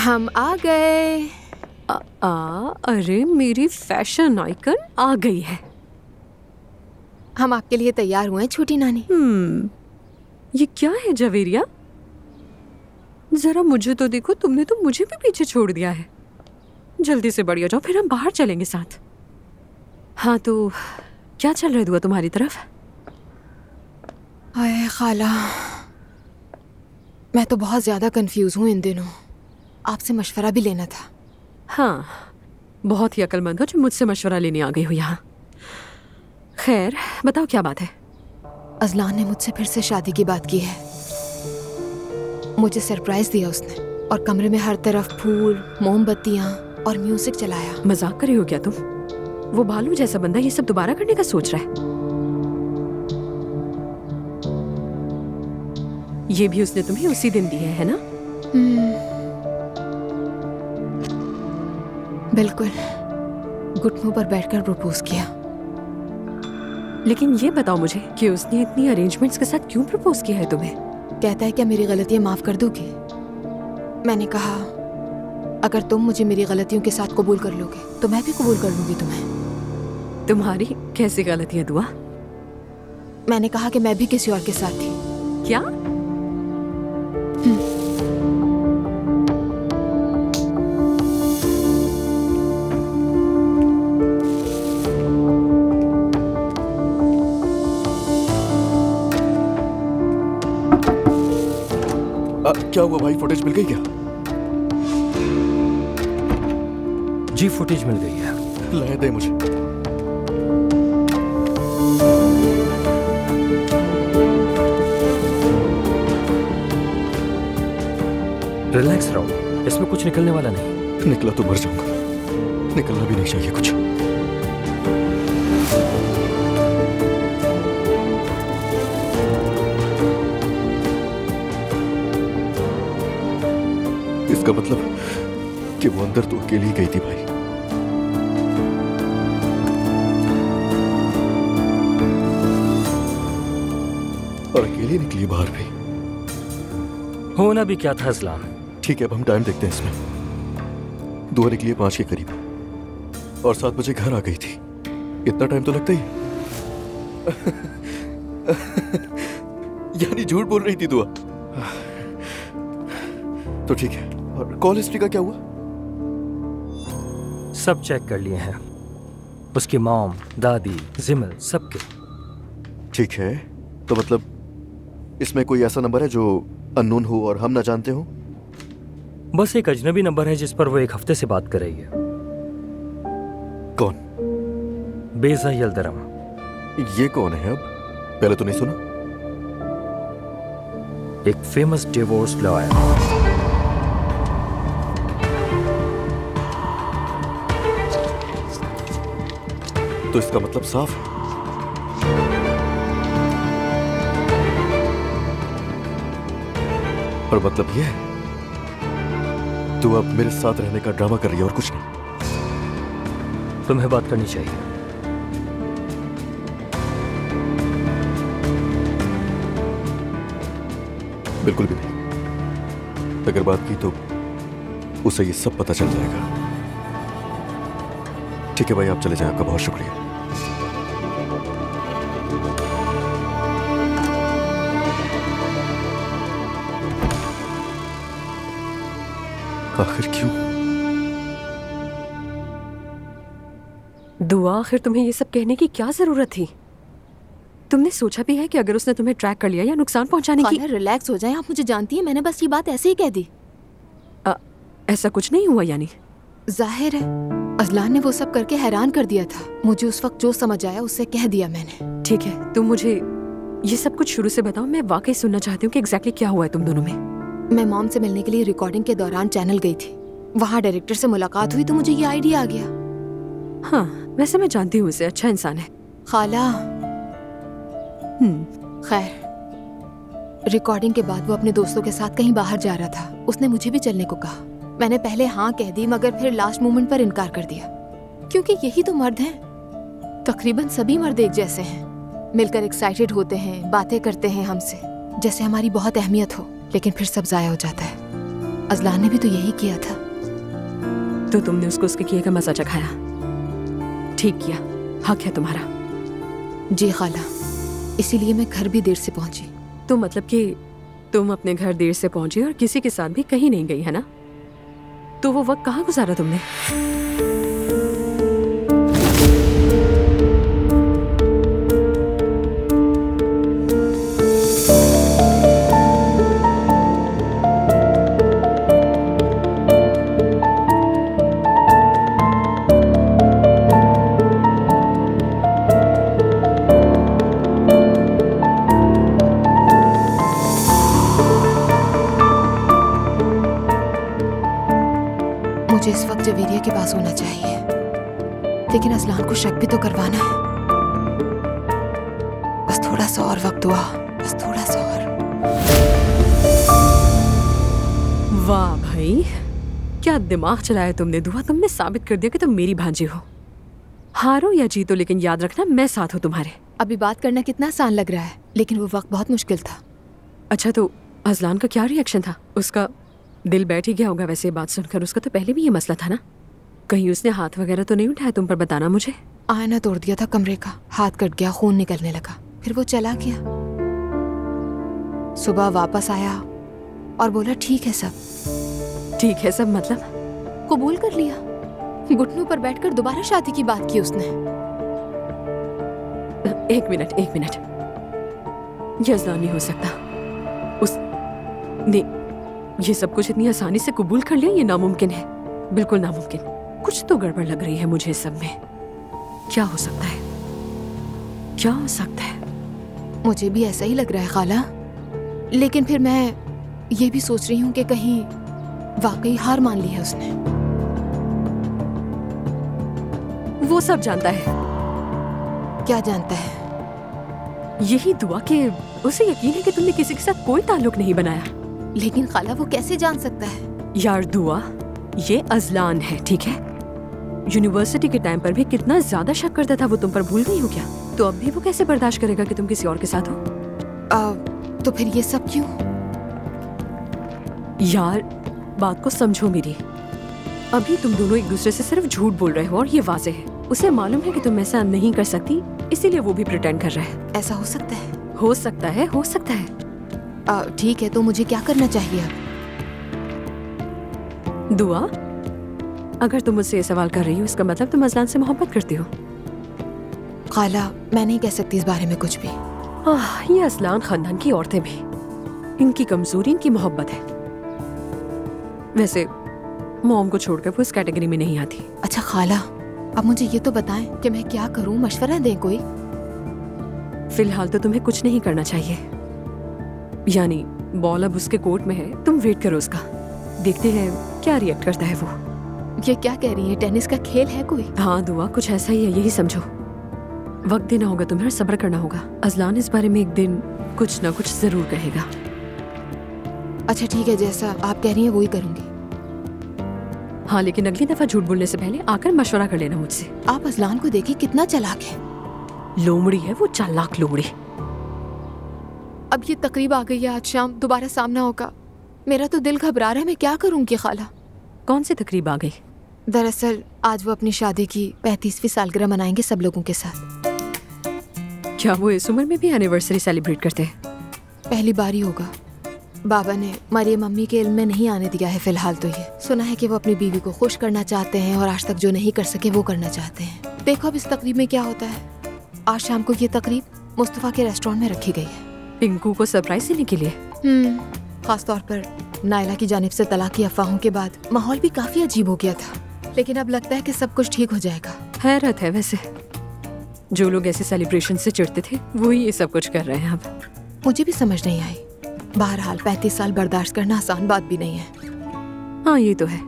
हम आ गए। अरे मेरी फैशन आइकन आ गई है। हम आपके लिए तैयार हुए हैं छोटी नानी। ये क्या है जवेरिया? जरा मुझे तो देखो, तुमने तो मुझे भी पीछे छोड़ दिया है। जल्दी से बढ़िया जाओ, फिर हम बाहर चलेंगे साथ। हाँ तो क्या चल रहा है दुआ तुम्हारी तरफ? हाय खाला, मैं तो बहुत ज्यादा कंफ्यूज हूँ इन दिनों। आपसे मशवरा भी लेना था। हाँ, बहुत ही अक्लमंद हो जो मुझसे मशवरा लेने आ गई हो यहाँ। खैर बताओ क्या बात है? अजलान ने मुझसे फिर से शादी की बात की है। मुझे सरप्राइज दिया उसने और कमरे में हर तरफ फूल, मोमबत्तियाँ और म्यूजिक चलाया। मजाक कर रही हो क्या तुम? वो भालू जैसा बंदा ये सब दोबारा करने का सोच रहा है? ये भी उसने तुम्हें उसी दिन दी है ना? बिल्कुल, घुटनों पर बैठकर प्रपोज किया। लेकिन ये बताओ मुझे कि उसने इतनी अरेंजमेंट्स के साथ क्यों प्रपोज किया है तुम्हें? कहता है क्या मेरी गलतियां माफ कर दोगी? मैंने कहा अगर तुम मुझे मेरी गलतियों के साथ कबूल कर लोगे तो मैं भी कबूल कर लूंगी तुम्हें। तुम्हारी कैसी गलतियां दुआ? मैंने कहा कि मैं भी किसी और के साथ थी। क्या? क्या हुआ भाई, फुटेज मिल गई क्या? जी फुटेज मिल गई है। लाए दे मुझे। रिलैक्स रहो, इसमें कुछ निकलने वाला नहीं। निकला तो मर जाऊंगा, निकलना भी नहीं चाहिए कुछ। इसका मतलब कि वो अंदर तो अकेली गई थी भाई। और अकेली निकली बाहर भी। होना भी क्या था अजलान। ठीक है, अब हम टाइम देखते हैं इसमें। दुआ निकली 5 के करीब और 7 बजे घर आ गई थी। इतना टाइम तो लगता ही। यानी झूठ बोल रही थी दुआ। तो ठीक है, और कॉल हिस्ट्री का क्या हुआ? सब चेक कर लिए हैं, उसकी मॉम, दादी, जिमल, सबके। ठीक है, तो मतलब इसमें कोई ऐसा नंबर है जो अननोन हो और हम ना जानते हो? बस एक अजनबी नंबर है जिस पर वो 1 हफ्ते से बात कर रही है। कौन? बेजा यल्दरम। ये कौन है? अब पहले तो नहीं सुना। एक फेमस डिवोर्स लॉयर। तो इसका मतलब साफ है। और मतलब ये है तू अब मेरे साथ रहने का ड्रामा कर रही है और कुछ नहीं। तुम्हें बात करनी चाहिए। बिल्कुल भी नहीं। अगर बात की तो उसे ये सब पता चल जाएगा। ठीक है भाई, आप चले जाएं, आपका बहुत शुक्रिया। आखिर क्यों? दुआ, आखिर तुम्हें ये सब कहने की क्या जरूरत थी? तुमने सोचा भी है कि अगर उसने तुम्हें ट्रैक कर लिया या नुकसान पहुंचाने की? रिलैक्स हो जाएं, आप मुझे जानती हैं, मैंने बस ये बात ऐसे ही कह दी। ऐसा कुछ नहीं हुआ यानी? जाहिर है अजलान ने वो सब करके हैरान कर दिया था। मुझे उस वक्त जो समझ आया उससे कह दिया मैंने। ठीक है, तुम मुझे ये सब कुछ शुरू से बताओ। मैं वाकई सुनना चाहती हूँ कि एग्जैक्टली क्या हुआ है तुम दोनों में। मैं मॉम से मिलने के लिए रिकॉर्डिंग के दौरान चैनल गई थी। वहाँ डायरेक्टर से मुलाकात हुई तो मुझे ये आइडिया आ गया। हाँ, वैसे मैं जानती हूँ उसे, अच्छा इंसान है। खाला। खैर, रिकॉर्डिंग के बाद वो अपने दोस्तों के साथ कहीं बाहर जा रहा था। उसने मुझे भी चलने को कहा। मैंने पहले हाँ कह दी, मगर फिर लास्ट मोमेंट पर इनकार कर दिया, क्योंकि यही तो मर्द हैं। तकरीबन सभी मर्द एक जैसे हैं, मिलकर एक्साइटेड होते हैं, बातें करते हैं हमसे, जैसे हमारी बहुत अहमियत हो, लेकिन फिर सब जाया हो जाता है। अजलान ने भी तो यही किया था। तो तुमने उसको उसके किए का मजा चखाया। ठीक किया, हक है तुम्हारा। जी खाला, इसीलिए मैं घर भी देर से पहुंची। तो मतलब कि तुम अपने घर देर से पहुंची और किसी के साथ भी कहीं नहीं गई, है ना? तो वो वक्त कहाँ गुजारा तुमने? मुझे इस वक्त जवेरिया के पास होना चाहिए, लेकिन अजलान को शक भी तो करवाना है। बस थोड़ा सा और वक्त हुआ, बस थोड़ा सा और। वाह भाई, क्या दिमाग चलाया तुमने दुआ। तुमने साबित कर दिया कि तुम मेरी भांजी हो। हारो या जीतो, लेकिन याद रखना मैं साथ हूँ तुम्हारे। अभी बात करना कितना आसान लग रहा है, लेकिन वो वक्त बहुत मुश्किल था। अच्छा, तो अजलान का क्या रिएक्शन था? उसका दिल बैठ ही गया होगा वैसे बात सुनकर। उसका तो पहले भी ये मसला था ना। कहीं उसने हाथ वगैरह तो नहीं उठाया तुम पर? बताना मुझे। आईना तोड़ दिया था कमरे का, हाथ कट गया, खून निकलने लगा, फिर वो चला गया। सुबह वापस आया और बोला ठीक है सब। ठीक है सब मतलब? कबूल कर लिया। घुटनों पर बैठकर दोबारा शादी की बात की उसने। एक मिनट। ये अजलान नहीं हो सकता। उसने ये सब कुछ इतनी आसानी से कबूल कर लिया? ये नामुमकिन है, बिल्कुल नामुमकिन। कुछ तो गड़बड़ लग रही है मुझे इस सब में। क्या हो सकता है? क्या हो सकता है? मुझे भी ऐसा ही लग रहा है खाला, लेकिन फिर मैं ये भी सोच रही हूँ कि कहीं वाकई हार मान ली है उसने। वो सब जानता है। क्या जानता है? यही दुआ कि उसे यकीन है कि तुमने किसी के साथ कोई ताल्लुक नहीं बनाया। लेकिन खाला वो कैसे जान सकता है? यार दुआ, ये अजलान है, ठीक है? यूनिवर्सिटी के टाइम पर भी कितना ज्यादा शक करता था वो तुम पर, भूल गई हो क्या? तो अब भी वो कैसे बर्दाश्त करेगा कि तुम किसी और के साथ हो? तो फिर ये सब क्यों? यार बात को समझो मेरी। अभी तुम दोनों एक दूसरे से सिर्फ झूठ बोल रहे हो और ये वाज़ेह है। उसे मालूम है कि तुम ऐसा नहीं कर सकती, इसीलिए वो भी प्रिटेंड कर रहा है। ऐसा हो सकता है? हो सकता है, हो सकता है। ठीक है, तो मुझे क्या करना चाहिए अब? दुआ, अगर तुम मुझसे ये सवाल कर रही हो, इसका मतलब तुम अजलान से मोहब्बत करती हो। खाला, मैं नहीं कह सकती इस बारे में कुछ भी। ये अजलान खानदान की औरतें भी, इनकी कमजोरी इनकी मोहब्बत है। वैसे मॉम को छोड़कर वो इस कैटेगरी में नहीं आती। अच्छा खाला, अब मुझे ये तो बताएं कि मैं क्या करूं, मशवरा दें कोई। फिलहाल तो तुम्हें कुछ नहीं करना चाहिए। यानी बॉल अब उसके कोर्ट में है, तुम वेट करो उसका। देखते हैं क्या रिएक्ट करता है वो। ये क्या कह रही है? टेनिस का खेल है कोई? हाँ दुआ, कुछ ऐसा ही है, यही समझो। वक्त देना होगा तुम्हें और सब्र करना होगा। अजलान इस बारे में एक दिन कुछ ना कुछ जरूर कहेगा। अच्छा ठीक है, जैसा आप कह रही हैं वही करूंगी। हाँ, लेकिन अगली दफा झूठ बोलने से पहले आकर मशवरा कर लेना मुझसे। आप अजलान को देखिए, कितना चालाक है। लोमड़ी है वो, चालाक लोमड़ी। अब ये तकरीब आ गई है, आज शाम दोबारा सामना होगा। मेरा तो दिल घबरा रहा है, मैं क्या करूंगी खाला? कौन सी तकरीब आ गई? दरअसल आज वो अपनी शादी की 35वीं सालगिरह मनाएंगे सब लोगों के साथ। क्या वो इस उम्र में भी एनिवर्सरी सेलिब्रेट करते हैं? पहली बार ही होगा। बाबा ने मरियम मम्मी के इल्म में नहीं आने दिया है फिलहाल। तो ये सुना है कि वो अपनी बीवी को खुश करना चाहते हैं और आज तक जो नहीं कर सके वो करना चाहते हैं। देखो अब इस तकरीब में क्या होता है। आज शाम को ये तकरीब मुस्तफा के रेस्टोरेंट में रखी गई है। पिंकू को सरप्राइज देने के लिए? खास तौर पर नायला की जानिब से तलाक की अफवाहों के बाद माहौल भी काफी अजीब हो गया था, लेकिन अब लगता है कि सब कुछ ठीक हो जाएगा। हैरत है वैसे, जो लोग ऐसे सेलिब्रेशन से चिढ़ते थे वही ये सब कुछ कर रहे हैं अब। मुझे भी समझ नहीं आई। बहरहाल 35 साल बर्दाश्त करना आसान बात भी नहीं है। हाँ ये तो है।